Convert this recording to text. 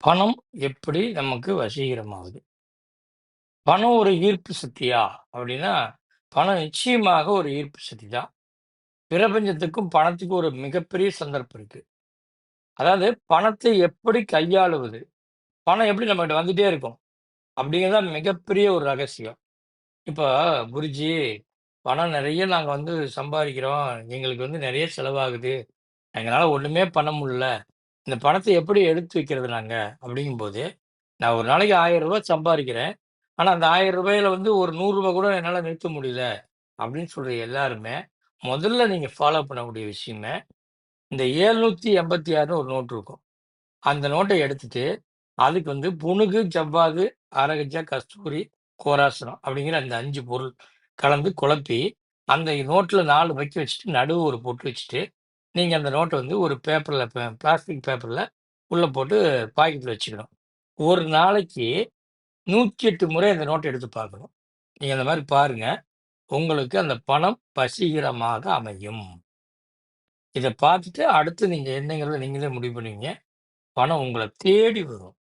பணம் எப்படி நமக்கு வசீகரமாகுது? பணம் ஒரு ஈர்ப்பு சக்தியா? அப்படின்னா, பணம் நிச்சயமாக ஒரு ஈர்ப்பு சக்தி தான். பிரபஞ்சத்துக்கும் பணத்துக்கும் ஒரு மிகப்பெரிய சந்தர்ப்பம் இருக்கு. அதாவது பணத்தை எப்படி கையாளுவது? பணம் எப்படி நம்மகிட்ட வந்துட்டே இருக்கும்? அப்படிங்கிறது தான் மிகப்பெரிய ஒரு ரகசியம். இப்ப குருஜி, பணம் நெறைய நாங்க சம்பாரிக்கிறோம். எங்களுக்கு நெறைய செலவாகுது. எங்களால ஒண்ணுமே பண்ண முடியல. இந்த பணத்த எப்படி எடுத்து வைக்கிறது நாங்க? அப்படிங்கும்போது, நான் ஒரு நாளைக்கு ரூ. 1000 சம்பாரிக்கிறேன். ஆனா, அந்த ரூ. 1000ல ஒரு ரூ. 100 கூட என்னால நிறுத்த முடியல. அப்படின்னு சொல்ற எல்லாருமே, முதல்ல நீங்க ஃபாலோ பண்ணக்கூடிய விஷயமே, இந்த 786ன்னு ஒரு நோட் இருக்கும். அந்த நோட்ட எடுத்துட்டு, அதுக்கு புனுகு, ஜவ்வாது, அரகஜா, கஸ்தூரி, கோராசனம் அப்படிங்கிற அந்த 5 பொருள் கலந்து குழப்பி, அந்த நோட்ல 4 வைக்க வச்சுட்டு, நடுவு ஒரு பொட்டு வச்சுட்டு, நீங்க அந்த நோட்ட ஒரு பேப்பர்ல பிளாஸ்டிக் பேப்பர்ல உள்ள போட்டு பாக்கெட்ல வச்சுக்கணும். ஒரு நாளைக்கு 108 முறை அந்த நோட்ட எடுத்து பார்க்கணும். நீங்க அந்த மாரி பாருங்க. உங்களுக்கு அந்த பணம் வசீகரமாக அமையும். இத பார்த்துட்டு அடுத்து நீங்க என்னங்கிறத நீங்களே முடிவு பண்ணுவீங்க. பணம் உங்கள தேடி வரும்.